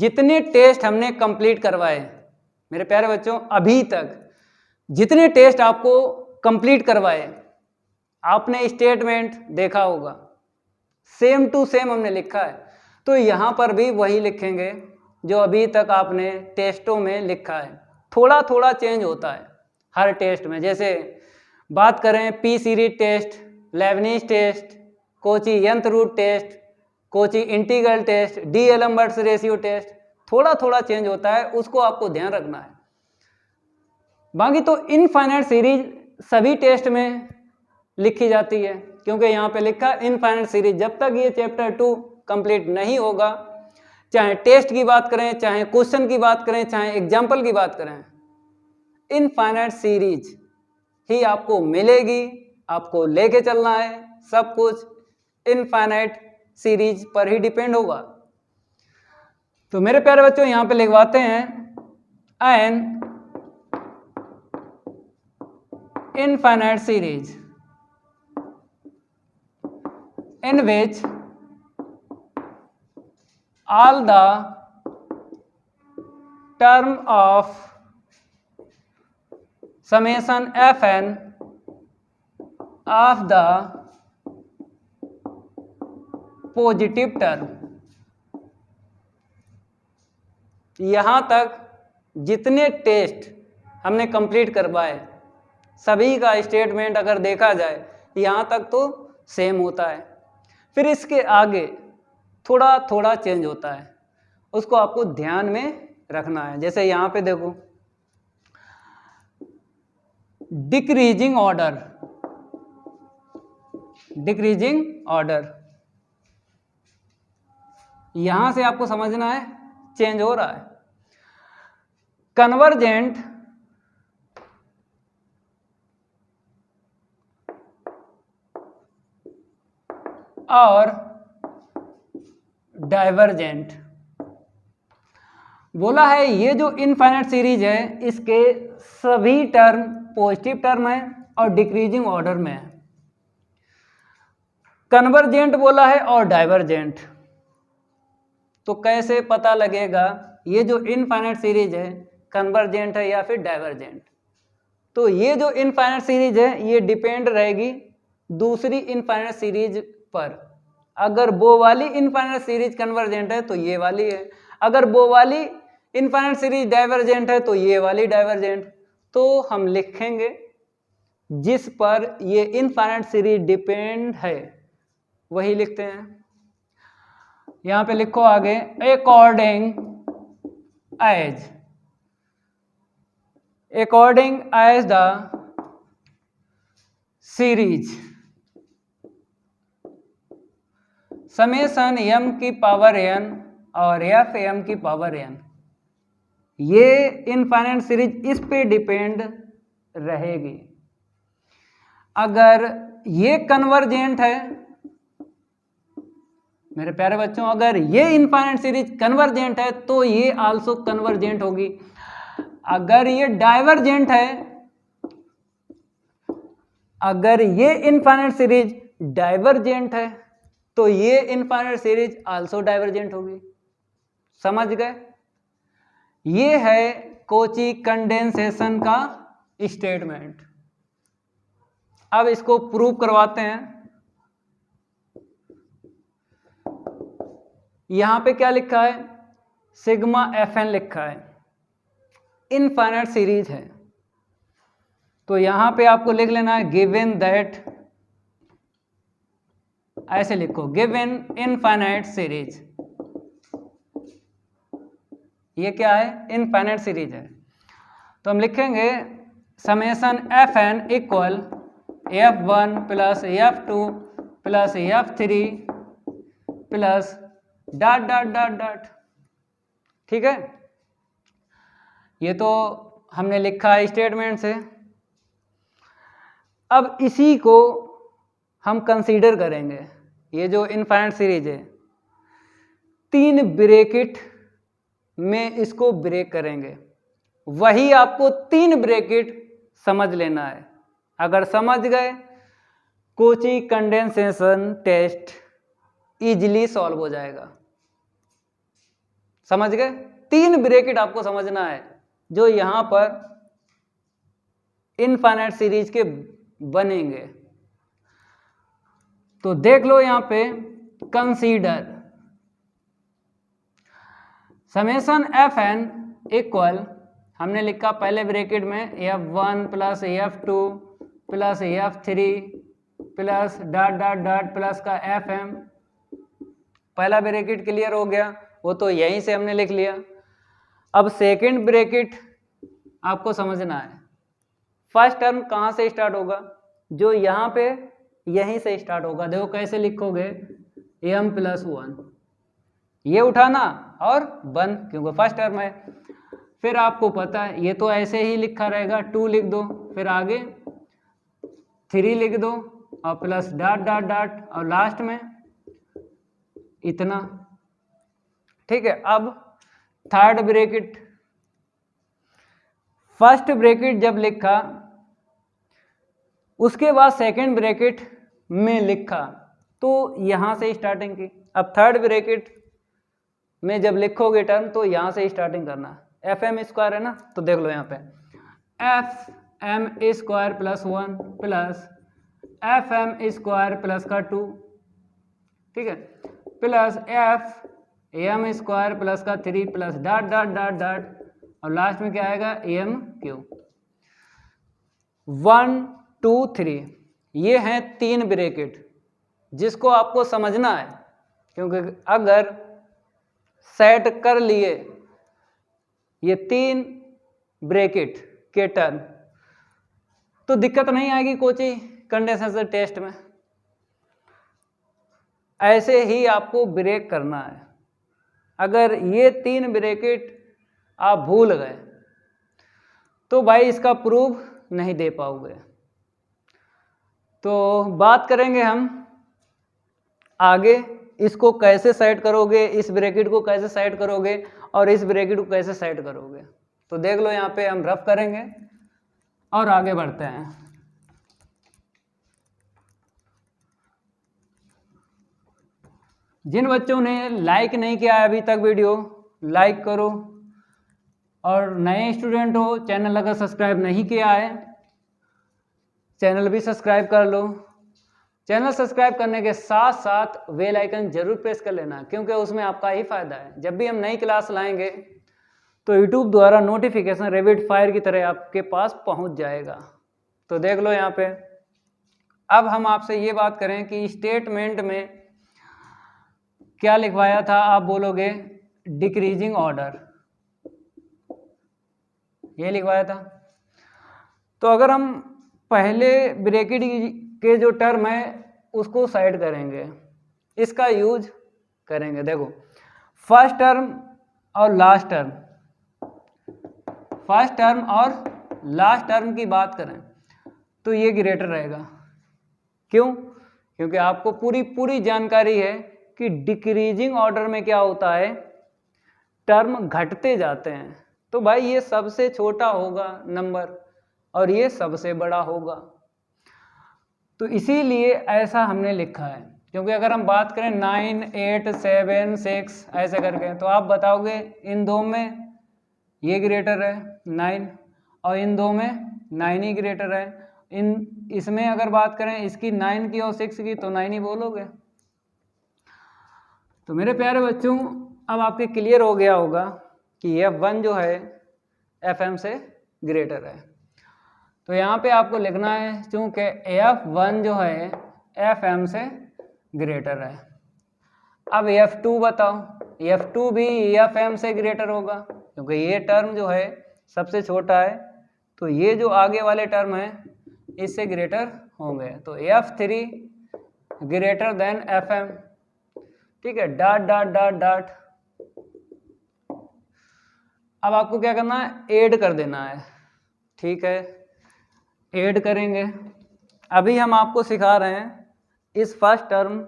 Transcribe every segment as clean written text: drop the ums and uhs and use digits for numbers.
जितने टेस्ट हमने कंप्लीट करवाए मेरे प्यारे बच्चों, अभी तक जितने टेस्ट आपको कंप्लीट करवाए, आपने स्टेटमेंट देखा होगा, सेम टू सेम हमने लिखा है। तो यहाँ पर भी वही लिखेंगे जो अभी तक आपने टेस्टों में लिखा है। थोड़ा थोड़ा चेंज होता है हर टेस्ट में। जैसे बात करें P series test, Lebanese test, Kochi यंत्र root test, Kochi integral test, D d'Alembert's ratio test, थोड़ा थोड़ा चेंज होता है, उसको आपको ध्यान रखना है। बाकी तो इनफाइनाइट सीरीज सभी टेस्ट में लिखी जाती है, क्योंकि यहाँ पे लिखा इनफाइनाइट सीरीज। जब तक ये चैप्टर 2 कंप्लीट नहीं होगा, चाहे टेस्ट की बात करें, चाहे क्वेश्चन की बात करें, चाहे एग्जाम्पल की बात करें, इनफाइनाइट सीरीज ही आपको मिलेगी। आपको लेके चलना है, सब कुछ इनफाइनाइट सीरीज पर ही डिपेंड होगा। तो मेरे प्यारे बच्चों यहाँ पे लिखवाते हैं an infinite series in which all the term of summation fn of the positive term, यहाँ तक जितने टेस्ट हमने कंप्लीट करवाए सभी का स्टेटमेंट अगर देखा जाए यहाँ तक तो सेम होता है। फिर इसके आगे थोड़ा थोड़ा चेंज होता है, उसको आपको ध्यान में रखना है। जैसे यहाँ पे देखो, डिक्रीजिंग ऑर्डर, डिक्रीजिंग ऑर्डर, यहां से आपको समझना है चेंज हो रहा है। कन्वर्जेंट और डाइवर्जेंट बोला है। ये जो इनफाइनाइट सीरीज है इसके सभी टर्म पॉजिटिव टर्म है और डिक्रीजिंग ऑर्डर में है। कन्वर्जेंट बोला है और डाइवर्जेंट। तो कैसे पता लगेगा ये जो इनफाइनाइट सीरीज है कन्वर्जेंट है या फिर डाइवर्जेंट? तो ये जो इनफाइनाइट सीरीज है ये डिपेंड रहेगी दूसरी इनफाइनाइट सीरीज पर। अगर वो वाली इनफाइनाइट सीरीज कन्वर्जेंट है तो ये वाली है, अगर वो वाली इनफाइनाइट सीरीज डाइवर्जेंट है तो ये वाली डाइवर्जेंट। तो हम लिखेंगे जिस पर ये इनफाइनाइट सीरीज डिपेंड है वही लिखते हैं। यहां पे लिखो आगे, according as the series summation m की पावर n और f m की पावर n, ये इनफाइनाइट सीरीज इस पे डिपेंड रहेगी। अगर ये कन्वर्जेंट है मेरे प्यारे बच्चों, अगर ये इनफाइनाइट सीरीज कन्वर्जेंट है तो ये आल्सो कन्वर्जेंट होगी। अगर ये डाइवर्जेंट है, अगर ये इनफाइनाइट सीरीज डाइवर्जेंट है तो ये इनफाइनाइट सीरीज आल्सो डाइवर्जेंट होगी। समझ गए? ये है कोची कंडेंसेशन का स्टेटमेंट। अब इसको प्रूव करवाते हैं। यहां पे क्या लिखा है? सिग्मा fn लिखा है, इनफाइनाइट सीरीज है। तो यहां पे आपको लिख लेना है गिवन दैट, ऐसे लिखो, गिवन इनफाइनाइट सीरीज। ये क्या है? इनफाइनाइट सीरीज है। तो हम लिखेंगे summation fn equal f1 plus f2 plus f3 plus dot dot dot dot. ठीक है, ये तो हमने लिखा है स्टेटमेंट से। अब इसी को हम कंसीडर करेंगे। ये जो इनफाइनाइट सीरीज है 3 ब्रैकेट में इसको ब्रेक करेंगे। वही आपको 3 ब्रैकेट समझ लेना है। अगर समझ गए Cauchy condensation test easily solve हो जाएगा। समझ गए? 3 ब्रैकेट आपको समझना है जो यहां पर इनफाइनाइट सीरीज के बनेंगे। तो देख लो यहां पे, consider summation F N equal, हमने लिखा पहले ब्रैकेट में F1 plus F2 plus F3 plus dot dot dot plus का FM। पहला ब्रैकेट क्लियर हो गया, वो तो यहीं से हमने लिख लिया। अब सेकंड ब्रैकेट आपको समझना है। फर्स्ट टर्म कहाँ से स्टार्ट होगा? जो यहाँ पे यहीं से स्टार्ट होगा। देखो कैसे लिखोगे, m प्लस 1, ये उठाना और 1 क्योंकि फर्स्ट टर्म है। फिर आपको पता है ये तो ऐसे ही लिखा रहेगा, 2 लिख दो, फिर आगे 3 लिख दो और प्लस डॉट डॉट डॉट और लास्ट में इतना। ठीक है, अब थर्ड ब्रैकेट, फर्स्ट ब्रैकेट जब लिखा उसके बाद सेकंड ब्रैकेट में लिखा तो यहां से स्टार्टिंग की। अब थर्ड ब्रैकेट में जब लिखोगे टर्म तो यहां से स्टार्टिंग करना। एफ एम स्क्वायर है ना, तो देख लो यहाँ पे F M square plus 1 plus F M square plus का 2, ठीक है, plus F M square plus का 3 plus dot dot dot dot और लास्ट में क्या आएगा, एम क्यू। 1 2 3 ये हैं 3 ब्रैकेट जिसको आपको समझना है, क्योंकि अगर सेट कर लिए ये 3 ब्रैकेट के टर्म तो दिक्कत नहीं आएगी कोची कंडेंसर टेस्ट में। ऐसे ही आपको ब्रेक करना है। अगर ये 3 ब्रैकेट आप भूल गए तो भाई इसका प्रूफ नहीं दे पाओगे। तो बात करेंगे हम आगे, इसको कैसे सेट करोगे, इस ब्रैकेट को कैसे सेट करोगे और इस ब्रैकेट को कैसे सेट करोगे। तो देख लो यहाँ पे हम रफ करेंगे और आगे बढ़ते हैं। जिन बच्चों ने लाइक नहीं किया है अभी तक वीडियो, लाइक करो, और नए स्टूडेंट हो, चैनल अगर सब्सक्राइब नहीं किया है चैनल भी सब्सक्राइब कर लो। चैनल सब्सक्राइब करने के साथ साथ बेल आइकन जरूर प्रेस कर लेना, क्योंकि उसमें आपका ही फायदा है। जब भी हम नई क्लास लाएंगे तो यूट्यूब द्वारा नोटिफिकेशन रैपिड फायर की तरह आपके पास पहुंच जाएगा। तो देख लो यहाँ पे, अब हम आपसे ये बात करें कि स्टेटमेंट में क्या लिखवाया था। आप बोलोगे डिक्रीजिंग ऑर्डर, ये लिखवाया था। तो अगर हम पहले ब्रैकेट के जो टर्म है उसको साइड करेंगे, इसका यूज करेंगे। देखो फर्स्ट टर्म और लास्ट टर्म, फर्स्ट टर्म और लास्ट टर्म की बात करें तो ये ग्रेटर रहेगा। क्यों? क्योंकि आपको पूरी जानकारी है कि डिक्रीजिंग ऑर्डर में क्या होता है, टर्म घटते जाते हैं। तो भाई ये सबसे छोटा होगा नंबर और ये सबसे बड़ा होगा, तो इसीलिए ऐसा हमने लिखा है। क्योंकि अगर हम बात करें 9 8 7 6 ऐसे करके, तो आप बताओगे इन दो में ये ग्रेटर है 9 और इन दो में 9 ही ग्रेटर है। इसमें अगर बात करें इसकी 9 की और 6 की तो 9 ही बोलोगे। तो मेरे प्यारे बच्चों, अब आपके क्लियर हो गया होगा कि F1 जो है FM से ग्रेटर है। तो यहाँ पे आपको लिखना है क्योंकि F1 जो है FM से ग्रेटर है। अब F2 बताओ, F2 भी FM से ग्रेटर होगा, क्योंकि ये टर्म जो है सबसे छोटा है, तो ये जो आगे वाले टर्म है इससे ग्रेटर होंगे। तो F3 ग्रेटर देन FM, ठीक है, डॉट डॉट डॉट डॉट। अब आपको क्या करना है, ऐड कर देना है, ठीक है, ऐड करेंगे। अभी हम आपको सिखा रहे हैं इस फर्स्ट टर्म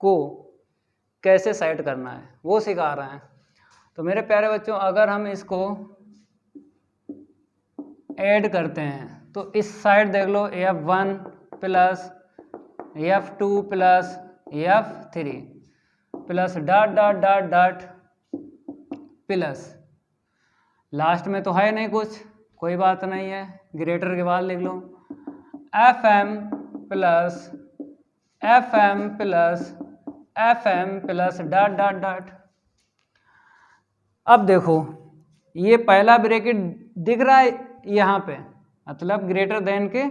को कैसे सेट करना है, वो सिखा रहे हैं। तो मेरे प्यारे बच्चों, अगर हम इसको ऐड करते हैं तो इस साइड देख लो F1 plus F2 plus F3 plus dot dot dot dot plus, last में तो है नहीं कुछ, कोई बात नहीं है, ग्रेटर के बाद लिख लो F M plus dot dot dot. अब देखो ये पहला ब्रैकेट दिख रहा है यहाँ पे, मतलब ग्रेटर देन के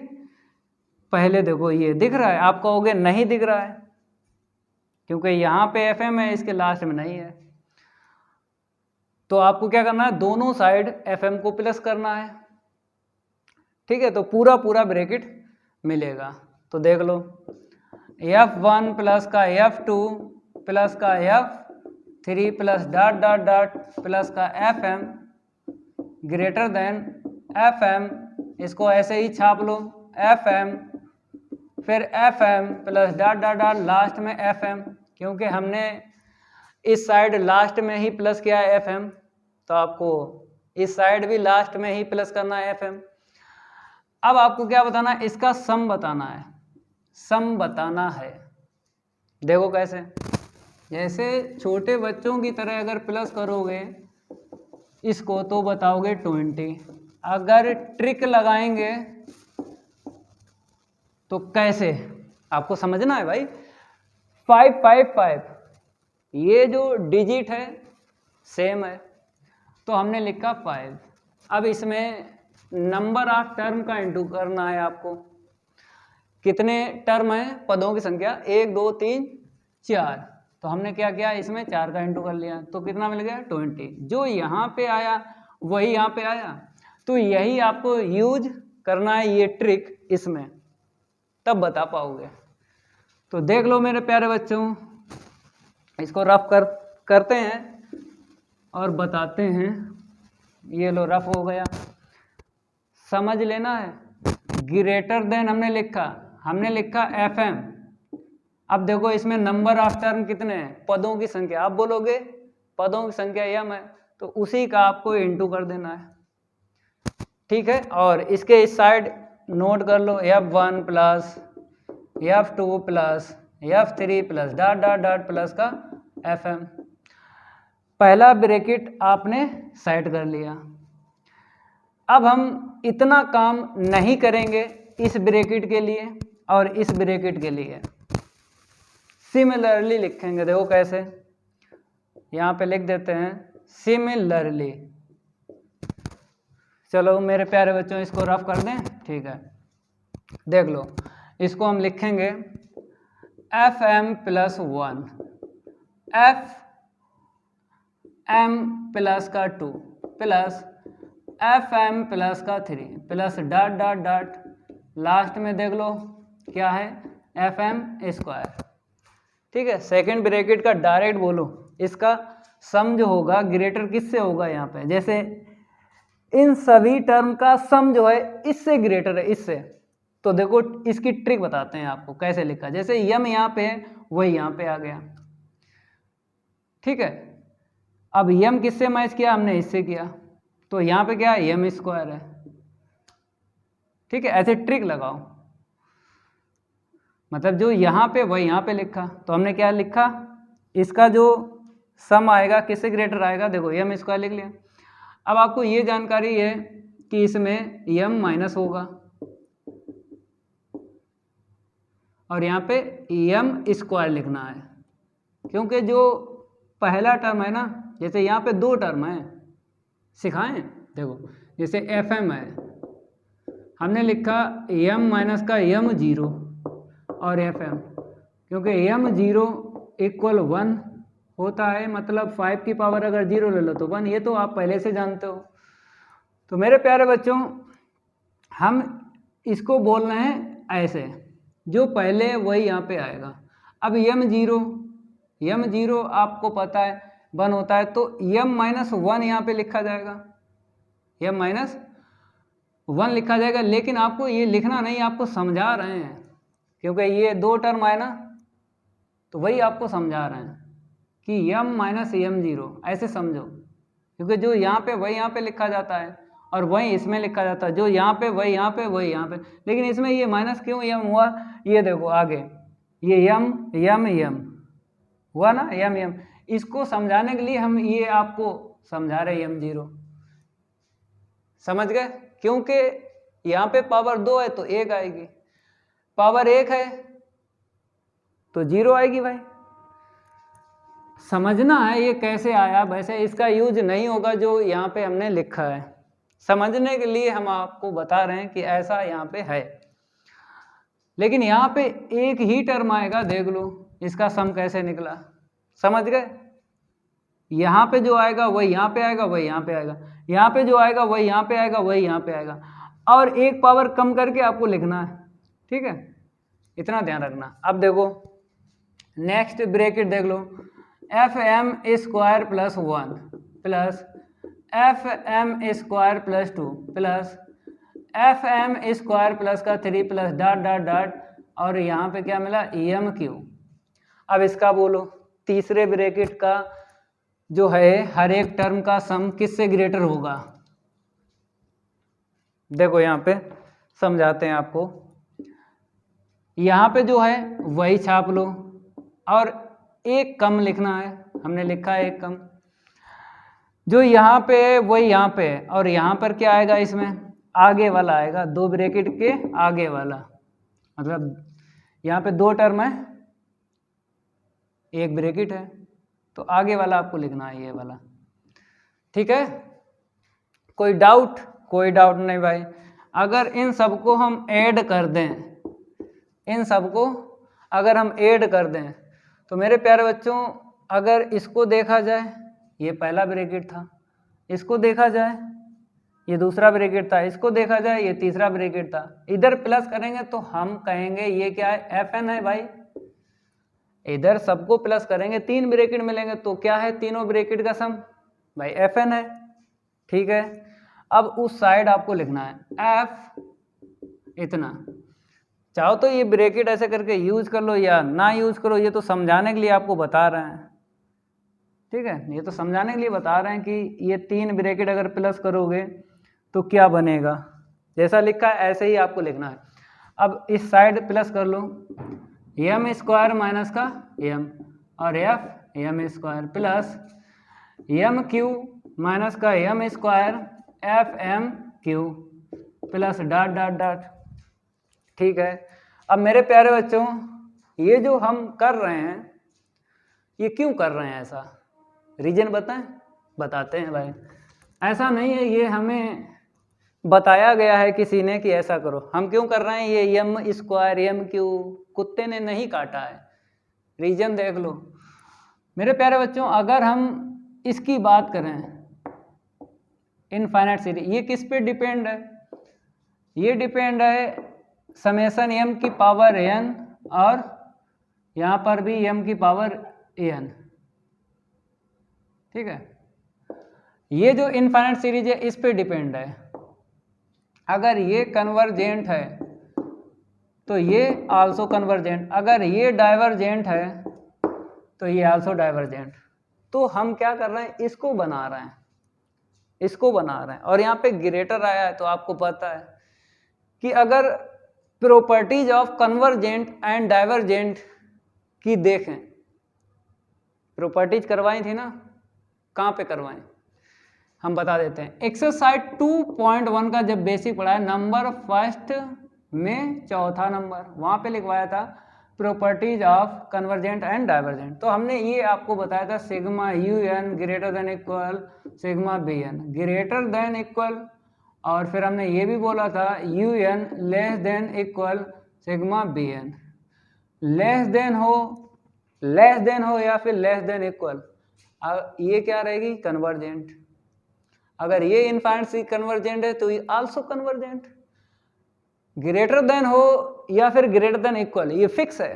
पहले देखो ये दिख रहा है, आप कहोगे नहीं दिख रहा है क्योंकि यहाँ पे एफ एम है, इसके लास्ट में नहीं है। तो आपको क्या करना है, दोनों साइड एफ एम को प्लस करना है, ठीक है। तो पूरा पूरा ब्रैकेट मिलेगा। तो देख लो F1 प्लस का F2 प्लस का F3 plus dot dot dot plus का FM ग्रेटर देन FM, इसको ऐसे ही छाप लो FM, फिर FM plus dot dot dot last में FM, क्योंकि हमने इस साइड लास्ट में ही प्लस किया है FM, तो आपको इस साइड भी लास्ट में ही प्लस करना है FM। अब आपको क्या बताना है, इसका सम बताना है, सम बताना है। देखो कैसे, जैसे छोटे बच्चों की तरह अगर प्लस करोगे इसको तो बताओगे 20, अगर ट्रिक लगाएंगे तो कैसे आपको समझना है भाई। 555 ये जो डिजिट है सेम है, तो हमने लिखा 5। अब इसमें नंबर ऑफ टर्म का इंटू करना है आपको। कितने टर्म है, पदों की संख्या 1 2 3 4, तो हमने क्या किया, इसमें 4 का इंटू कर लिया, तो कितना मिल गया 20। जो यहाँ पे आया वही यहाँ पे आया, तो यही आपको यूज करना है ये ट्रिक इसमें, तब बता पाओगे। तो देख लो मेरे प्यारे बच्चों, इसको रफ करते हैं और बताते हैं। ये लो रफ हो गया, समझ लेना है। ग्रेटर देन हमने लिखा FM। अब देखो इसमें नंबर ऑफ टर्म कितने हैं, पदों की संख्या, आप बोलोगे पदों की संख्या m है, तो उसी का आपको इंटू कर देना है, ठीक है। और इसके इस साइड नोट कर लो F1 plus F2 plus F3 plus dot dot dot plus का FM। पहला ब्रैकेट आपने सेट कर लिया। अब हम इतना काम नहीं करेंगे इस ब्रैकेट के लिए और इस ब्रैकेट के लिए, सिमिलरली लिखेंगे। देखो कैसे, यहाँ पे लिख देते हैं सिमिलरली। चलो मेरे प्यारे बच्चों इसको रफ कर दें, ठीक है। देख लो इसको हम लिखेंगे FM प्लस 1, FM प्लस का 2 प्लस FM प्लस का 3 plus dot dot dot, last में देख लो क्या है FM स्क्वायर, ठीक है। सेकंड ब्रैकेट का डायरेक्ट बोलो, इसका सम जो होगा ग्रेटर किससे होगा, यहाँ पे जैसे इन सभी टर्म का सम जो है इससे ग्रेटर है, इससे। तो देखो इसकी ट्रिक बताते हैं आपको कैसे लिखा। जैसे यम यहाँ पे है वही यहाँ पे आ गया, ठीक है। अब यम किससे मैच किया, हमने इससे किया, तो यहाँ पे क्या है यम स्क्वायर है, ठीक है। ऐसे ट्रिक लगाओ, मतलब जो यहाँ पे वही यहाँ पे लिखा, तो हमने क्या लिखा, इसका जो सम आएगा किससे ग्रेटर आएगा, देखो यम स्क्वायर लिख लिया। अब आपको ये जानकारी है कि इसमें यम माइनस होगा और यहाँ पे यम स्क्वायर लिखना है, क्योंकि जो पहला टर्म है ना, जैसे यहाँ पे 2 टर्म है, सिखाएं। देखो जैसे FM है, हमने लिखा यम माइनस का यम 0 और FM, क्योंकि यम 0 इक्वल 1 होता है, मतलब 5 की पावर अगर 0 ले लो तो 1, ये तो आप पहले से जानते हो। तो मेरे प्यारे बच्चों हम इसको बोल रहे हैं ऐसे, जो पहले है वही यहाँ पे आएगा। अब यम 0 आपको पता है 1 होता है, तो यम माइनस 1 यहाँ पे लिखा जाएगा, यम माइनस 1 लिखा जाएगा। लेकिन आपको ये लिखना नहीं, आपको समझा रहे हैं, क्योंकि ये 2 टर्म आए ना, तो वही आपको समझा रहे हैं कि यम माइनस यम 0 ऐसे समझो, क्योंकि जो यहाँ पे वही यहाँ पे लिखा जाता है और वही इसमें लिखा जाता है, जो यहाँ पे वही यहाँ पे वही यहाँ पे। लेकिन इसमें ये माइनस क्यों यम हुआ, ये देखो आगे ये यम हुआ ना, यम। इसको समझाने के लिए हम ये आपको समझा रहे हम 0, समझ गए? क्योंकि यहाँ पे पावर 2 है तो 1 आएगी, पावर 1 है तो 0 आएगी भाई। समझना है ये कैसे आया, वैसे इसका यूज नहीं होगा जो यहाँ पे हमने लिखा है, समझने के लिए हम आपको बता रहे हैं कि ऐसा यहाँ पे है। लेकिन यहाँ पे एक ही टर्म आएगा, देख लो इसका सम कैसे निकला, समझ गए? यहाँ पे जो आएगा वही यहाँ पे आएगा, वही यहाँ पे आएगा, यहाँ पे जो आएगा वही यहाँ पे आएगा, वही यहाँ पे आएगा, और एक पावर कम करके आपको लिखना है, ठीक है? इतना ध्यान रखना। अब देखो नेक्स्ट ब्रैकेट देख लो, F M square plus 1 plus F M square plus 2 plus F M square plus का 3 प्लस डॉट डॉट डॉट, और यहाँ पे क्या मिला, एम क्यू। अब इसका बोलो तीसरे ब्रैकेट का जो है हर एक टर्म का सम किससे ग्रेटर होगा? देखो यहाँ पे समझाते हैं आपको, यहाँ पे जो है वही छाप लो और एक कम लिखना है, हमने लिखा है एक कम, जो यहाँ पे है वही यहाँ पे है, और यहाँ पर क्या आएगा, इसमें आगे वाला आएगा, 2 ब्रैकेट के आगे वाला, मतलब यहाँ पे 2 टर्म है, 1 ब्रैकेट है, तो आगे वाला आपको लिखना है ये वाला, ठीक है? कोई डाउट? कोई डाउट नहीं भाई। अगर इन सबको हम ऐड कर दें, इन सबको अगर हम ऐड कर दें तो मेरे प्यारे बच्चों, अगर इसको देखा जाए ये पहला ब्रैकेट था, इसको देखा जाए ये दूसरा ब्रैकेट था, इसको देखा जाए ये तीसरा ब्रैकेट था, इधर प्लस करेंगे तो हम कहेंगे ये क्या है, एफ एन है भाई। इधर सबको प्लस करेंगे 3 ब्रैकेट मिलेंगे तो क्या है, तीनों ब्रैकेट का सम भाई एफ एन है, ठीक है? अब उस साइड आपको लिखना है एफ इतना, चाहो तो ये ब्रैकेट ऐसे करके यूज कर लो या ना यूज करो, ये तो समझाने के लिए आपको बता रहे हैं, ठीक है? ये तो समझाने के लिए बता रहे हैं कि ये 3 ब्रैकेट अगर प्लस करोगे तो क्या बनेगा, जैसा लिखा है ऐसे ही आपको लिखना है। अब इस साइड प्लस कर लो, एम स्क्वायर माइनस का एम और F M square plus M Q minus का M square F M Q plus dot dot dot, ठीक है? अब मेरे प्यारे बच्चों, ये जो हम कर रहे हैं ये क्यों कर रहे हैं, ऐसा रीजन बताएं? बताते हैं भाई। ऐसा नहीं है, ये हमें बताया गया है किसी ने कि ऐसा करो। हम क्यों कर रहे हैं, ये एम स्क्वायर एम क्यू कुत्ते ने नहीं काटा है, रीजन देख लो मेरे प्यारे बच्चों। अगर हम इसकी बात करें इनफाइनाइट सीरीज, ये किस पे डिपेंड है, ये डिपेंड है समेशन एम की पावर एन, और यहाँ पर भी एम की पावर एन, ठीक है? ये जो इनफाइनाइट सीरीज है इस पे डिपेंड है। अगर ये कन्वर्जेंट है तो ये आल्सो कन्वर्जेंट, अगर ये डाइवर्जेंट है तो ये आल्सो डाइवर्जेंट। तो हम क्या कर रहे हैं, इसको बना रहे हैं, इसको बना रहे हैं, और यहाँ पे ग्रेटर आया है तो आपको पता है कि अगर properties of convergent and divergent की देखें, प्रॉपर्टीज करवाई थी ना, कहाँ पे करवाएं हम बता देते हैं। एक्सरसाइज 2.1 का जब बेसिक पढ़ा है, नंबर फर्स्ट में चौथा नंबर, वहाँ पे लिखवाया था properties of convergent and divergent. तो हमने ये आपको बताया था sigma u n greater than equal sigma b n greater than equal, और फिर हमने ये भी बोला था u n less than equal sigma b n, less than हो या फिर लेस देन इक्वल, ये क्या रहेगी, कन्वर्जेंट। अगर ये इनफाइनाइट कन्वर्जेंट है तो ये आल्सो कन्वर्जेंट। ग्रेटर देन हो या फिर ग्रेटर देन इक्वल, ये फिक्स है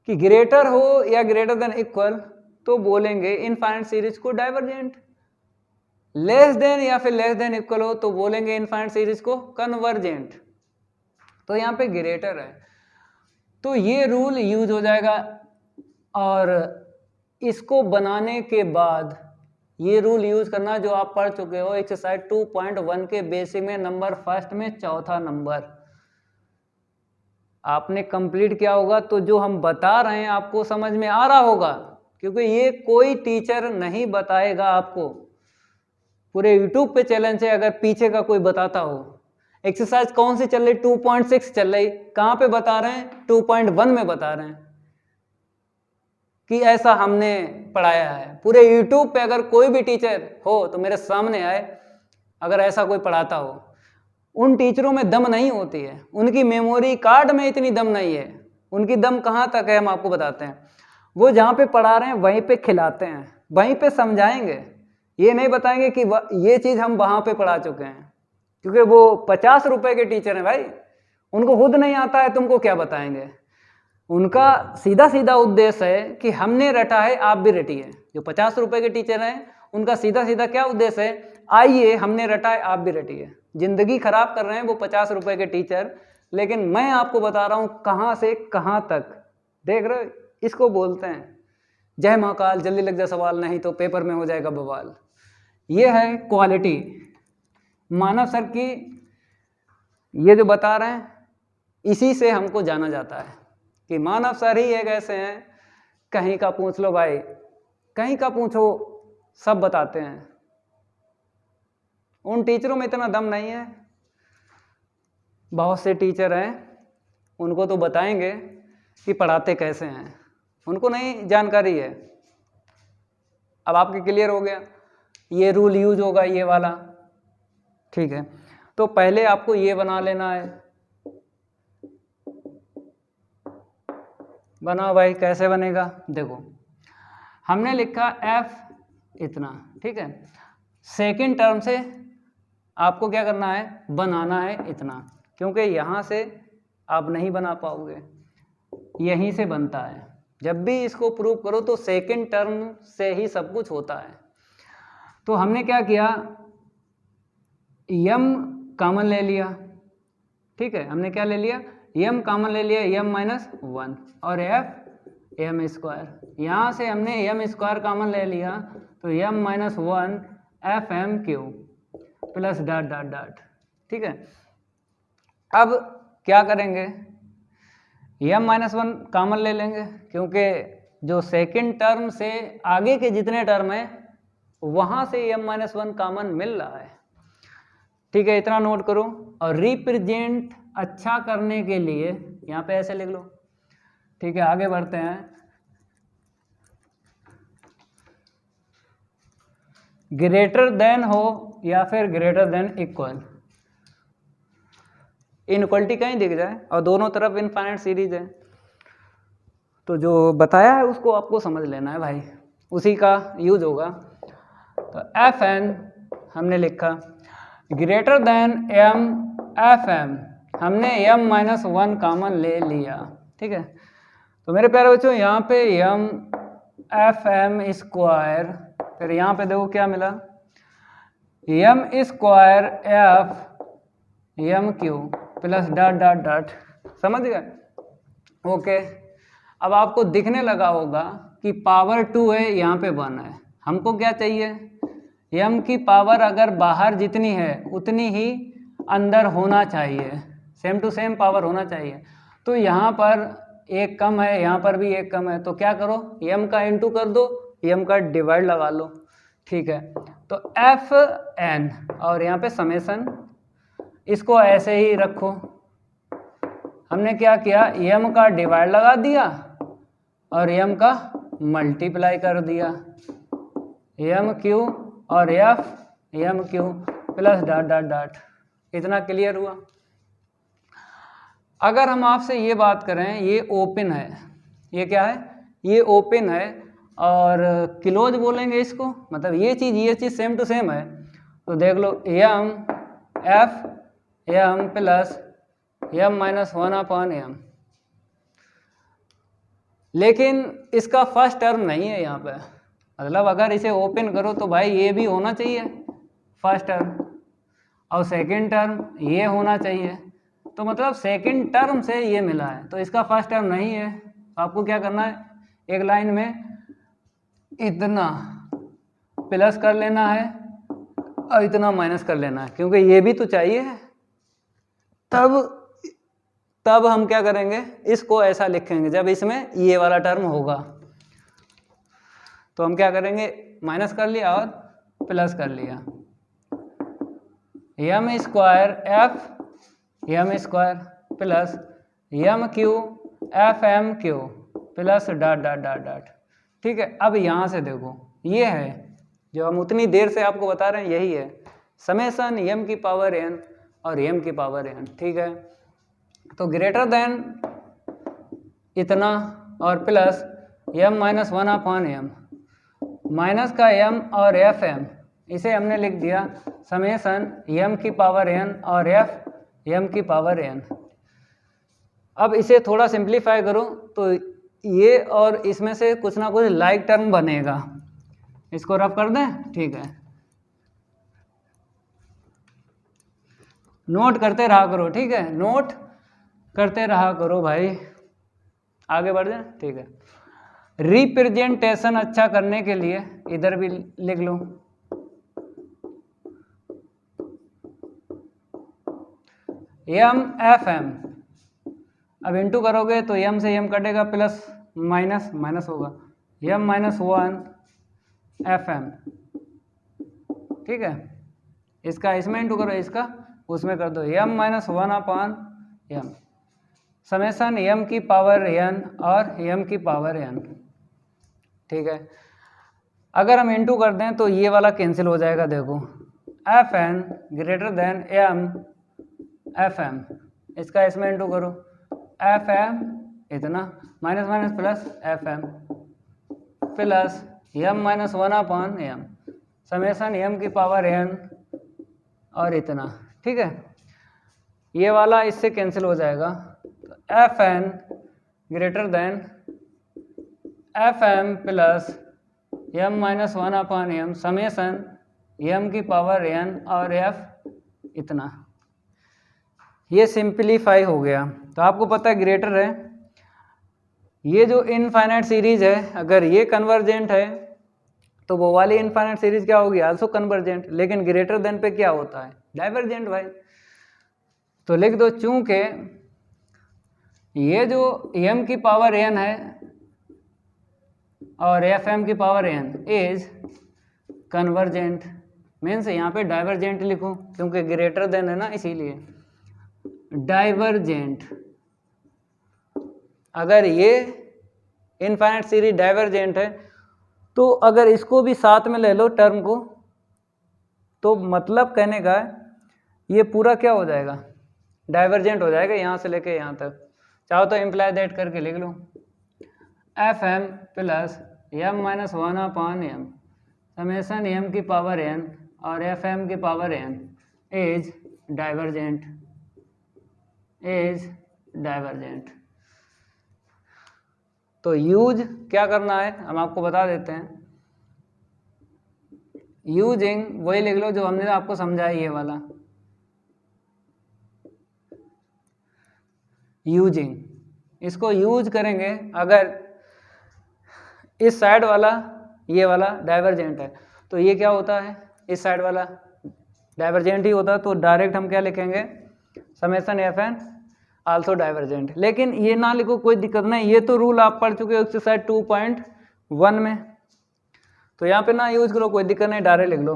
कि ग्रेटर हो या ग्रेटर देन इक्वल तो बोलेंगे इनफाइनाइट सीरीज को डाइवर्जेंट, लेस देन या फिर लेस देन इक्वल हो तो बोलेंगे इनफाइनाइट सीरीज को कन्वर्जेंट। तो यहाँ पे ग्रेटर है तो ये रूल यूज हो जाएगा, और इसको बनाने के बाद ये रूल यूज करना जो आप पढ़ चुके हो एक्सरसाइज 2.1 के बेसिक में, नंबर फर्स्ट में चौथा नंबर आपने कंप्लीट किया होगा, तो जो हम बता रहे हैं आपको समझ में आ रहा होगा क्योंकि ये कोई टीचर नहीं बताएगा आपको। पूरे यूट्यूब पे चैलेंज है, अगर पीछे का कोई बताता हो। एक्सरसाइज कौन सी चल रही? 2.6 चल रही। कहाँ पे बता रहे हैं? 2.1 में बता रहे हैं कि ऐसा हमने पढ़ाया है। पूरे यूट्यूब पे अगर कोई भी टीचर हो तो मेरे सामने आए, अगर ऐसा कोई पढ़ाता हो। उन टीचरों में दम नहीं होती है, उनकी मेमोरी कार्ड में इतनी दम नहीं है। उनकी दम कहाँ तक है हम आपको बताते हैं। वो जहाँ पे पढ़ा रहे हैं वहीं पे खिलाते हैं, वहीं पे समझाएंगे। ये नहीं बताएंगे कि ये चीज़ हम वहाँ पे पढ़ा चुके हैं, क्योंकि वो 50 रुपए के टीचर हैं भाई, उनको खुद नहीं आता है, तुमको क्या बताएंगे। उनका सीधा सीधा उद्देश्य है कि हमने रटा है, आप भी रटिए। जो 50 रुपए के टीचर हैं उनका सीधा सीधा क्या उद्देश्य है? आइए हमने रटा है, आप भी रटिए। जिंदगी खराब कर रहे हैं वो 50 रुपए के टीचर, लेकिन मैं आपको बता रहा हूँ कहाँ से कहाँ तक। देख रहे हो, इसको बोलते हैं जय महाकाल। जल्दी लग जा सवाल, नहीं तो पेपर में हो जाएगा बवाल। ये है क्वालिटी मानव सर की। ये जो बता रहे हैं इसी से हमको जाना जाता है कि मानव सर ही एक ऐसे हैं। कहीं का पूछ लो भाई, कहीं का पूछो, सब बताते हैं। उन टीचरों में इतना दम नहीं है। बहुत से टीचर हैं, उनको तो बताएंगे कि पढ़ाते कैसे हैं, उनको नहीं जानकारी है। अब आपके क्लियर हो गया, ये रूल यूज होगा ये वाला, ठीक है। तो पहले आपको ये बना लेना है। बनाओ भाई, कैसे बनेगा देखो। हमने लिखा f इतना, ठीक है। सेकंड टर्म से आपको क्या करना है? बनाना है इतना, क्योंकि यहाँ से आप नहीं बना पाओगे, यहीं से बनता है। जब भी इसको प्रूव करो तो सेकंड टर्म से ही सब कुछ होता है। तो हमने क्या किया? यम कॉमन ले लिया, ठीक है। हमने क्या ले लिया? यम कॉमन ले लिया, यम -1 और एफ एम स्क्वायर। यहाँ से हमने एम स्क्वायर कॉमन ले लिया, तो M -1 F M Q plus dot dot dot, ठीक है। अब क्या करेंगे? यम -1 कॉमन ले लेंगे, क्योंकि जो सेकंड टर्म से आगे के जितने टर्म हैं वहाँ से यम -1 कॉमन मिल रहा है, ठीक है। इतना नोट करो। और रिप्रेजेंट अच्छा करने के लिए यहाँ पे ऐसे लिख लो, ठीक है। आगे बढ़ते हैं। ग्रेटर देन हो या फिर ग्रेटर देन इक्वल, इनइक्वलिटी कहीं दिख जाए और दोनों तरफ इनफाइनाइट सीरीज है, तो जो बताया है उसको आपको समझ लेना है भाई, उसी का यूज होगा। तो एफ एन हमने लिखा greater than M F M, हमने एम -1 कॉमन ले लिया, ठीक है। तो मेरे प्यारे बच्चों, यहाँ पे एम एफ एम स्क्वायर, फिर यहाँ पे देखो क्या मिला, M square F M Q plus dot dot dot. समझ गए? ओके। अब आपको दिखने लगा होगा कि पावर 2 है, यहाँ पे 1 है। हमको क्या चाहिए? m की पावर अगर बाहर जितनी है उतनी ही अंदर होना चाहिए, सेम टू सेम पावर होना चाहिए। तो यहाँ पर एक कम है, यहाँ पर भी एक कम है, तो क्या करो? m का इंटू कर दो, m का डिवाइड लगा लो, ठीक है। तो एफ एन और यहाँ पे समेसन, इसको ऐसे ही रखो। हमने क्या किया? m का डिवाइड लगा दिया और m का मल्टीप्लाई कर दिया, एम क्यू और F M Q plus dot dot dot. इतना क्लियर हुआ? अगर हम आपसे ये बात करें, ये ओपन है, ये क्या है? ये ओपन है, और क्लोज बोलेंगे इसको, मतलब ये चीज़ सेम टू सेम है। तो देख लो, M F M plus M -1 upon M, लेकिन इसका फर्स्ट टर्म नहीं है यहाँ पे। मतलब अगर इसे ओपन करो तो भाई ये भी होना चाहिए फर्स्ट टर्म, और सेकंड टर्म ये होना चाहिए। तो मतलब सेकंड टर्म से ये मिला है, तो इसका फर्स्ट टर्म नहीं है। तो आपको क्या करना है? एक लाइन में इतना प्लस कर लेना है और इतना माइनस कर लेना है, क्योंकि ये भी तो चाहिए। तब हम क्या करेंगे? इसको ऐसा लिखेंगे जब इसमें ये वाला टर्म होगा। तो हम क्या करेंगे, माइनस कर लिया और प्लस कर लिया, M square F M square plus M q F M Q plus dot dot dot dot. ठीक है, अब यहाँ से देखो ये है जो हम उतनी देर से आपको बता रहे हैं, यही है समेसन एम की पावर एन और एम की पावर एन। ठीक है, तो ग्रेटर देन इतना और plus M minus one upon M, minus का एम और एफ एम, इसे हमने लिख दिया समेसन एम की पावर एन और एफ एम की पावर एन। अब इसे थोड़ा सिंप्लीफाई करो तो ये और इसमें से कुछ ना कुछ लाइक टर्म बनेगा, इसको रफ कर दें। ठीक है, नोट करते रहा करो। ठीक है, नोट करते रहा करो भाई, आगे बढ़ जाए। ठीक है, रिप्रेजेंटेशन अच्छा करने के लिए इधर भी लिख लो, एम एफ एम, अब इंटू करोगे तो एम से एम कटेगा, प्लस माइनस माइनस होगा, M minus one F M. ठीक है, इसका इसमें इंटू करो, इसका उसमें कर दो, M minus one upon M summation M की पावर एन और एम की पावर एन। ठीक है, अगर हम इंटू कर दें तो ये वाला कैंसिल हो जाएगा, देखो F N greater than M F M, इसका इसमें इंटू करो, एफ एम इतना minus minus plus F M plus M minus one upon M summation M की पावर एन और इतना। ठीक है, ये वाला इससे कैंसिल हो जाएगा, F N greater than F M plus M minus one upon M summation M की पावर एन और एफ इतना। ये सिंप्लीफाई हो गया, तो आपको पता है ग्रेटर है, ये जो इनफाइनाइट सीरीज है अगर ये कन्वर्जेंट है तो वो वाली इनफाइनाइट सीरीज क्या होगी, आल्सो कन्वर्जेंट, लेकिन ग्रेटर देन पे क्या होता है, डाइवर्जेंट भाई। तो लिख दो चूंकि ये जो एम की पावर एन है और एफ एम की power N is convergent, means यहाँ पे डाइवर्जेंट लिखो क्योंकि ग्रेटर देन है ना, इसीलिए डाइवर्जेंट। अगर ये इनफाइनाइट सीरीज डाइवर्जेंट है तो अगर इसको भी साथ में ले लो टर्म को, तो मतलब कहने का ये पूरा क्या हो जाएगा, डाइवर्जेंट हो जाएगा यहाँ से लेके यहाँ तक। चाहो तो इम्प्लाई दैट करके लिख लो, F M plus M minus one upon M summation M की पावर एन और एफ एम की power N is divergent, is divergent. तो यूज क्या करना है हम आपको बता देते हैं, यूजिंग वही लिख लो जो हमने आपको समझाया, ये वाला यूजिंग, इसको यूज करेंगे अगर इस साइड वाला ये वाला डाइवर्जेंट है तो ये क्या होता है, इस साइड वाला डाइवर्जेंट ही होता है, तो डायरेक्ट हम क्या लिखेंगे, summation F N also divergent. लेकिन ये ना लिखो कोई दिक्कत नहीं, ये तो रूल आप पढ़ चुके हो एक्सरसाइज 2.1 में, तो यहाँ पे ना यूज करो कोई दिक्कत नहीं, डायरेक्ट लिख लो,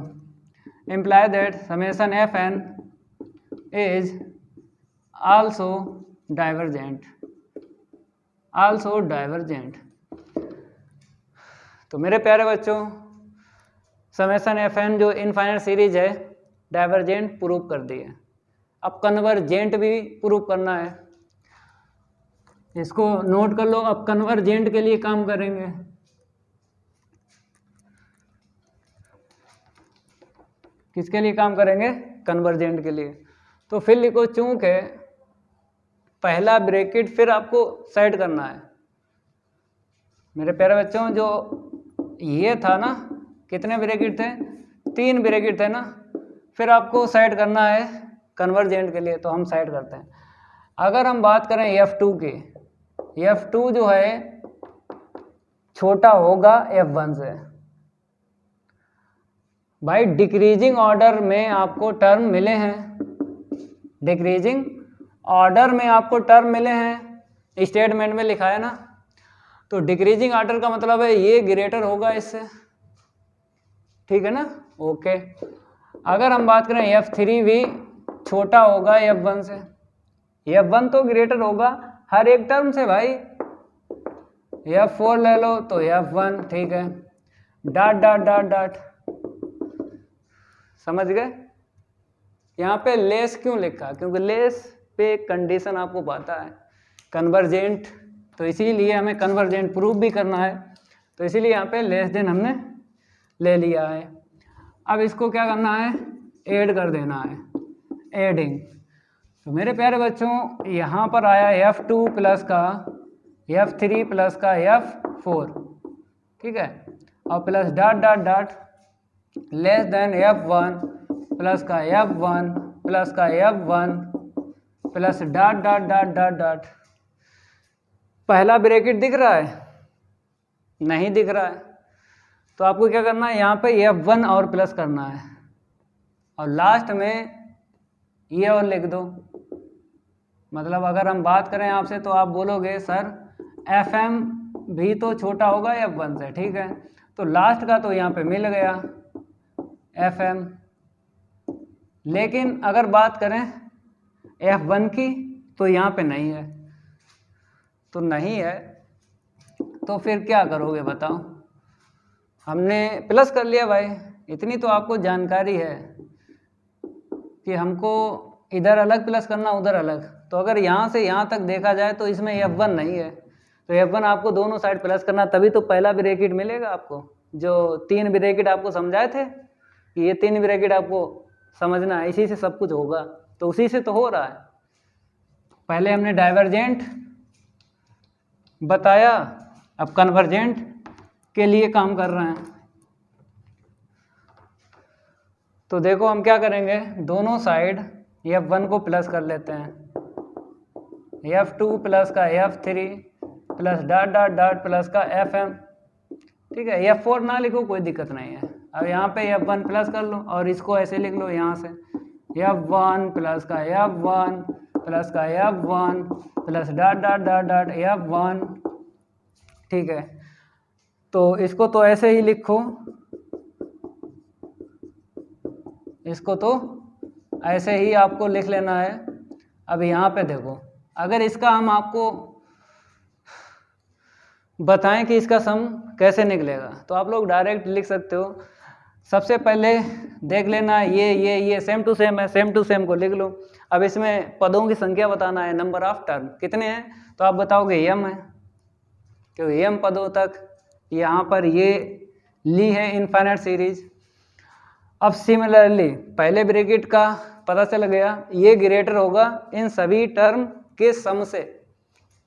imply that summation F N is also divergent, also divergent. तो मेरे प्यारे बच्चों समेसन एफ एन जो इनफाइनाइट सीरीज है डाइवर्जेंट प्रूव कर दी है, अब कन्वर्जेंट भी प्रूव करना है, इसको नोट कर लो। अब कन्वर्जेंट के लिए काम करेंगे, किसके लिए काम करेंगे, कन्वर्जेंट के लिए। तो फिर लिखो चूंकि पहला ब्रैकेट फिर आपको सेट करना है मेरे प्यारे बच्चों, जो ये था ना, कितने ब्रैकेट थे, 3 ब्रैकेट थे ना, फिर आपको सेट करना है कन्वर्जेंट के लिए, तो हम सेट करते हैं। अगर हम बात करें F2 की, F2 जो है छोटा होगा F1 से। भाई डिक्रीजिंग ऑर्डर में आपको टर्म मिले हैं, डिक्रीजिंग ऑर्डर में आपको टर्म मिले हैं, स्टेटमेंट में लिखा है ना। तो डिक्रीजिंग ऑर्डर का मतलब है ये ग्रेटर होगा इससे, ठीक है ना। ओके, अगर हम बात करें F3 भी छोटा होगा F1 से, F1 तो ग्रेटर होगा हर एक टर्म से भाई। F4 ले लो तो F1, ठीक है, डॉट डॉट डॉट डॉट, समझ गए। यहाँ पे लेस क्यों लिखा, क्योंकि लेस पे कंडीशन आपको पता है कन्वर्जेंट, तो इसीलिए हमें कन्वर्जेंट प्रूफ भी करना है, तो इसीलिए यहाँ पे लेस देन हमने ले लिया है। अब इसको क्या करना है, ऐड कर देना है, एडिंग। तो मेरे प्यारे बच्चों यहाँ पर आया F2 प्लस का F3 प्लस का F4, ठीक है, और plus dot dot dot less than F1 plus का F1 प्लस का F1 plus dot dot dot dot dot. पहला ब्रैकेट दिख रहा है, नहीं दिख रहा है, तो आपको क्या करना है, यहाँ पे F1 और प्लस करना है, और लास्ट में ये और लिख दो। मतलब अगर हम बात करें आपसे तो आप बोलोगे सर FM भी तो छोटा होगा F1 से, ठीक है, तो लास्ट का तो यहाँ पे मिल गया FM, लेकिन अगर बात करें F1 की तो यहाँ पे नहीं है, तो नहीं है, तो फिर क्या करोगे बताओ। हमने प्लस कर लिया भाई, इतनी तो आपको जानकारी है कि हमको इधर अलग प्लस करना उधर अलग, तो अगर यहाँ से यहाँ तक देखा जाए तो इसमें F1 नहीं है, तो F1 आपको दोनों साइड प्लस करना, तभी तो पहला ब्रैकेट मिलेगा आपको। जो 3 ब्रैकेट आपको समझाए थे कि ये 3 ब्रैकेट आपको समझना है, इसी से सब कुछ होगा, तो उसी से तो हो रहा है। पहले हमने डाइवर्जेंट बताया, अब कन्वर्जेंट के लिए काम कर रहे हैं। तो देखो हम क्या करेंगे, दोनों साइड F1 को प्लस कर लेते हैं, F2 प्लस का F3 plus dot dot dot plus का FM, ठीक है। F4 ना लिखो कोई दिक्कत नहीं है, अब यहाँ पे F1 प्लस कर लो और इसको ऐसे लिख लो, यहाँ से F1 प्लस का F1 प्लस का F1 plus dot dot dot dot F1, ठीक है। तो इसको तो ऐसे ही लिखो, इसको तो ऐसे ही आपको लिख लेना है। अब यहाँ पे देखो, अगर इसका हम आपको बताएं कि इसका सम कैसे निकलेगा, तो आप लोग डायरेक्ट लिख सकते हो। सबसे पहले देख लेना ये सेम टू सेम है, सेम टू सेम को लिख लो। अब इसमें पदों की संख्या बताना है, नंबर ऑफ टर्म कितने हैं, तो आप बताओगे m है, क्योंकि m पदों तक यहाँ पर ये ली है इनफाइनाइट सीरीज। अब सिमिलरली पहले ब्रैकेट का पता चल गया, ये ग्रेटर होगा इन सभी टर्म के सम से,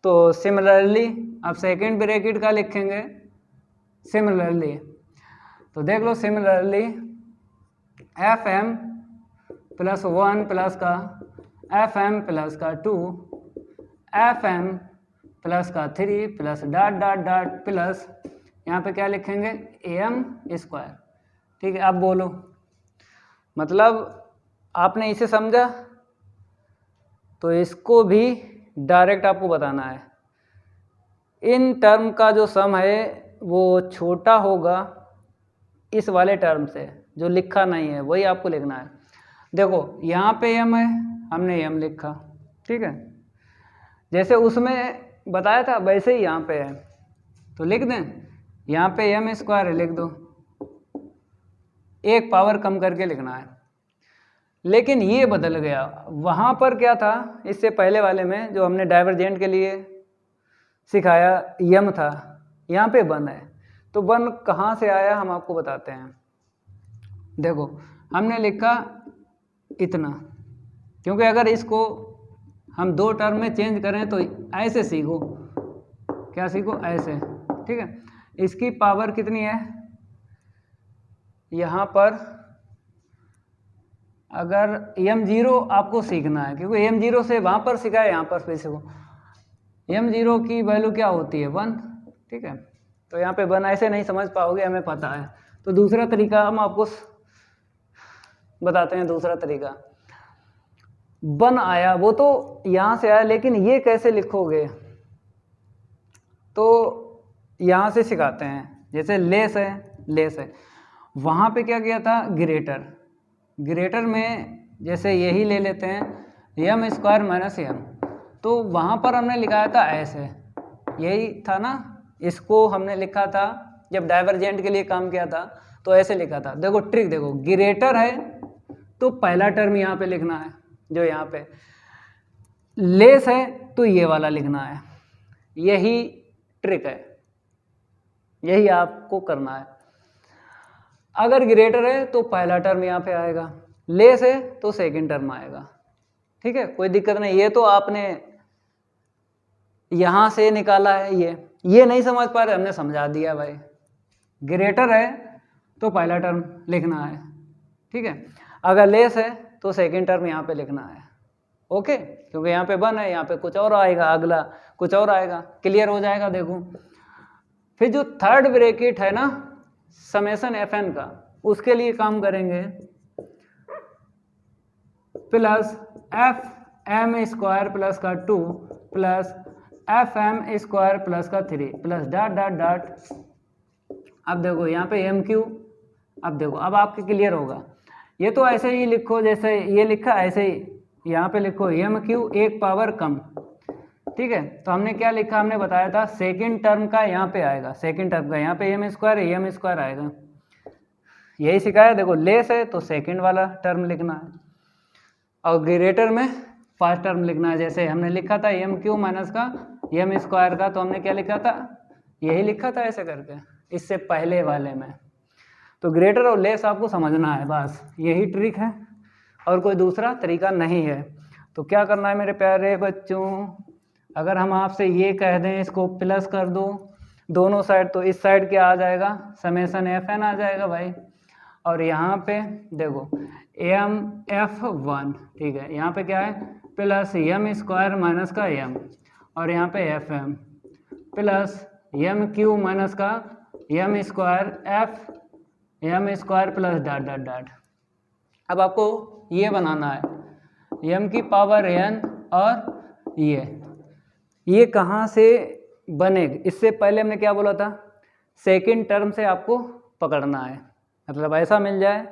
तो सिमिलरली अब सेकेंड ब्रैकेट का लिखेंगे सिमिलरली, तो देख लो सिमिलरली FM प्लस 1 प्लस का FM प्लस का 2 FM प्लस का 3 plus dot dot dot plus यहाँ पे क्या लिखेंगे AM स्क्वायर, ठीक है। अब बोलो, मतलब आपने इसे समझा, तो इसको भी डायरेक्ट आपको बताना है। इन टर्म का जो सम है वो छोटा होगा इस वाले टर्म से, जो लिखा नहीं है वही आपको लिखना है। देखो यहाँ पे m है, हमने m लिखा, ठीक है, जैसे उसमें बताया था वैसे ही यहाँ पे है, तो लिख दें, यहाँ पे m स्क्वायर है, लिख दो, एक पावर कम करके लिखना है। लेकिन ये बदल गया, वहाँ पर क्या था इससे पहले वाले में जो हमने डाइवर्जेंट के लिए सिखाया m था, यहाँ पे 1 है, तो 1 कहाँ से आया हम आपको बताते हैं। देखो हमने लिखा इतना, क्योंकि अगर इसको हम 2 टर्म में चेंज करें तो ऐसे सीखो, क्या सीखो, ऐसे, ठीक है। इसकी पावर कितनी है, यहाँ पर अगर m0 आपको सीखना है, क्योंकि m0 से वहाँ पर सीखा है, यहाँ पर फिर सीखो। m0 की वैल्यू क्या होती है 1, ठीक है, तो यहाँ पे 1 ऐसे नहीं समझ पाओगे, हमें पता है। तो दूसरा तरीका हम आपको बताते हैं, दूसरा तरीका 1 आया, वो तो यहाँ से आया, लेकिन ये कैसे लिखोगे, तो यहाँ से सिखाते हैं। जैसे लेस है, वहाँ पे क्या किया था, ग्रेटर में जैसे यही ले लेते हैं यम स्क्वायर माइनस यम, तो वहाँ पर हमने लिखाया था ऐसे, यही था ना, इसको हमने लिखा था जब डाइवर्जेंट के लिए काम किया था तो ऐसे लिखा था। देखो ट्रिक देखो, ग्रेटर है तो पहला टर्म यहाँ पे लिखना है जो यहाँ पे, लेस है तो ये वाला लिखना है, यही ट्रिक है, यही आपको करना है। अगर ग्रेटर है तो पहला टर्म यहाँ पे आएगा, लेस है तो सेकंड टर्म आएगा, ठीक है, कोई दिक्कत नहीं। ये तो आपने यहाँ से निकाला है, ये नहीं समझ पा रहे, हमने समझा दिया भाई। ग्रेटर है तो पहला टर्म लिखना है, ठीक है, अगर लेस है तो सेकंड टर्म यहाँ पे लिखना है, ओके, क्योंकि यहाँ पे 1 है, यहाँ पे कुछ और आएगा, अगला कुछ और आएगा, क्लियर हो जाएगा। देखो फिर जो थर्ड ब्रैकेट है ना समेशन fn का, उसके लिए काम करेंगे, plus F M square plus का 2 plus F M square plus का 3 प्लस डॉट डॉट डॉट। अब देखो यहाँ पे एम क्यू, अब देखो अब आपके क्लियर होगा। ये तो ऐसे ही लिखो जैसे ये लिखा, ऐसे ही यहाँ पे लिखो एम क्यू एक पावर कम, ठीक है। तो हमने क्या लिखा, हमने बताया था सेकंड टर्म का यहाँ पे आएगा, सेकंड टर्म का यहाँ पे एम स्क्वायर आएगा, यही सिखाया। देखो लेस है तो सेकंड वाला टर्म लिखना है, और ग्रेटर में फर्स्ट टर्म लिखना है। जैसे हमने लिखा था एम क्यू माइनस का एम स्क्वायर का, तो हमने क्या लिखा था, यही लिखा था ऐसे करके, इससे पहले वाले में। तो ग्रेटर और लेस आपको समझना है, बस यही ट्रिक है और कोई दूसरा तरीका नहीं है। तो क्या करना है मेरे प्यारे बच्चों, अगर हम आपसे ये कह दें इसको प्लस कर दो दोनों साइड, तो इस साइड क्या आ जाएगा, समेशन एफ एन आ जाएगा भाई, और यहाँ पे देखो एम एफ 1, ठीक है, यहाँ पे क्या है प्लस एम स्क्वायर माइनस का एम, और यहाँ पे F M plus M Q minus का M square F M square plus dot dot dot. अब आपको ये बनाना है एम की पावर एन, और ये कहाँ से बनेगा, इससे पहले हमने क्या बोला था, सेकंड टर्म से आपको पकड़ना है, मतलब ऐसा मिल जाए।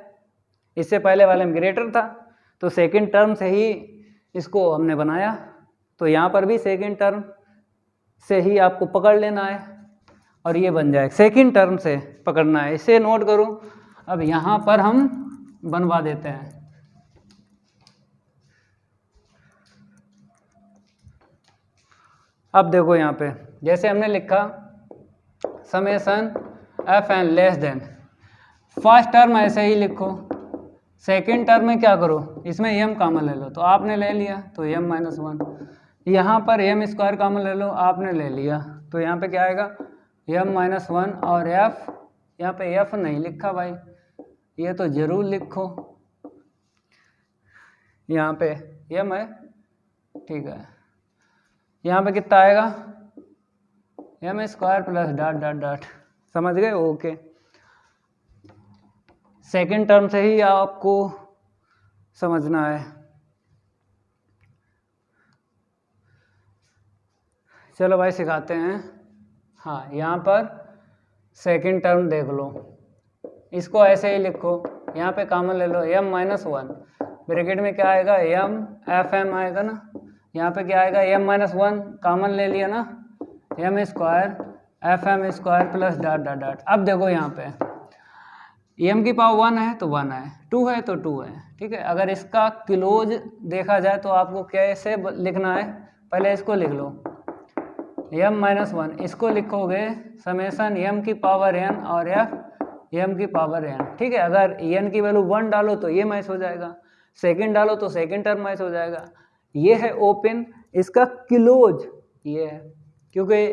इससे पहले वाले में ग्रेटर था तो सेकंड टर्म से ही इसको हमने बनाया, तो यहाँ पर भी सेकंड टर्म से ही आपको पकड़ लेना है और ये बन जाए, सेकंड टर्म से पकड़ना है, इसे नोट करो। अब यहाँ पर हम बनवा देते हैं, अब देखो यहाँ पे जैसे हमने लिखा summation F N less than, first term ऐसे ही लिखो, सेकेंड टर्म में क्या करो, इसमें एम कॉमन ले लो, तो आपने ले लिया तो एम माइनस 1, यहाँ पर एम स्क्वायर कॉमन ले लो, आपने ले लिया, तो यहाँ पे क्या आएगा एम माइनस 1, और एफ, यहाँ पे एफ नहीं लिखा भाई, ये तो जरूर लिखो, यहाँ पे एम है, ठीक है, यहाँ पे कितना आएगा M square plus dot dot dot, समझ गए, ओके। सेकंड टर्म से ही आपको समझना है। चलो भाई सिखाते हैं। हाँ, यहाँ पर सेकंड टर्म देख लो, इसको ऐसे ही लिखो, यहाँ पे कॉमन ले लो एम माइनस 1, ब्रैकेट में क्या आएगा एम एफ एम आएगा ना, यहाँ पे क्या आएगा एम माइनस 1 कॉमन ले लिया ना, M square F M square plus dot dot dot. अब देखो यहाँ पे एम की पावर 1 है तो 1 है, 2 है तो 2 है, ठीक है। अगर इसका क्लोज देखा जाए तो आपको कैसे लिखना है, पहले इसको लिख लो एम माइनस 1, इसको लिखोगे समेशन एम की पावर एन और एफ एम की पावर एन, ठीक है। अगर एन की वैल्यू 1 डालो तो ये मैच हो जाएगा, सेकंड डालो तो सेकंड टर्म मैच हो जाएगा। ये है ओपन, इसका क्लोज ये है, क्योंकि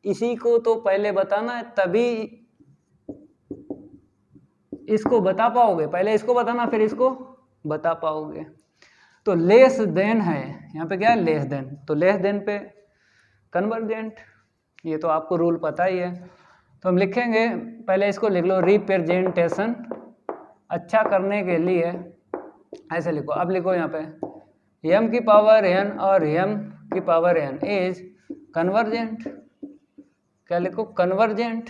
इसी को तो पहले बताना है तभी इसको बता पाओगे, पहले इसको बताना फिर इसको बता पाओगे। तो लेस देन है, यहाँ पे क्या है लेस देन, तो लेस देन पे कन्वर्जेंट, ये तो आपको रूल पता ही है। तो हम लिखेंगे, पहले इसको लिख लो रिप्रेजेंटेशन अच्छा करने के लिए ऐसे लिखो। अब लिखो यहाँ पे एम की पावर एन और एम की पावर एन इज कन्वर्जेंट, क्या लिखो, कन्वर्जेंट।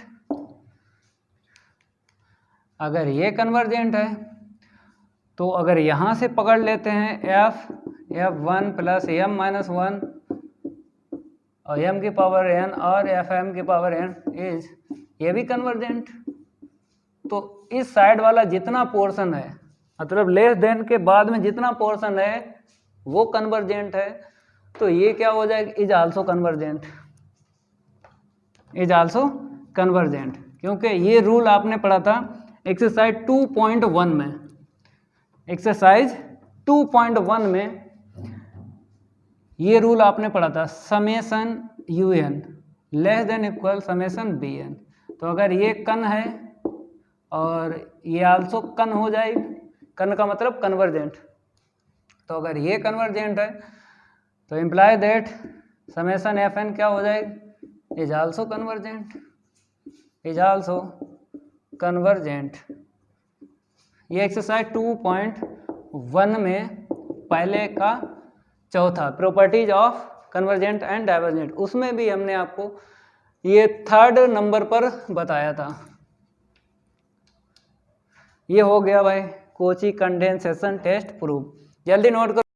अगर ये कन्वर्जेंट है तो अगर यहाँ से पकड़ लेते हैं F1 प्लस m माइनस 1 और m की पावर n और Fm की पावर n इज, ये भी कन्वर्जेंट। तो इस साइड वाला जितना पोर्शन है, मतलब लेस देन के बाद में जितना पोर्शन है वो कन्वर्जेंट है, तो ये क्या हो जाएगा, is also convergent, is also convergent. क्योंकि ये रूल आपने पढ़ा था एक्सरसाइज 2.1 में, एक्सरसाइज 2.1 में ये रूल आपने पढ़ा था, summation un less than equal summation bn। तो अगर ये कन है और ये आल्सो कन हो जाएगी, कन का मतलब कन्वर्जेंट। तो अगर ये कन्वर्जेंट है तो इम्प्लाई दैट समेशन fn क्या हो जाएगी, is also convergent, is also convergent. ये एक्सरसाइज 2.1 में पहले का चौथा properties of convergent and divergent, उसमें भी हमने आपको ये 3rd नंबर पर बताया था। ये हो गया भाई कोची कंडेंसेशन टेस्ट प्रूफ। जल्दी नोट करो।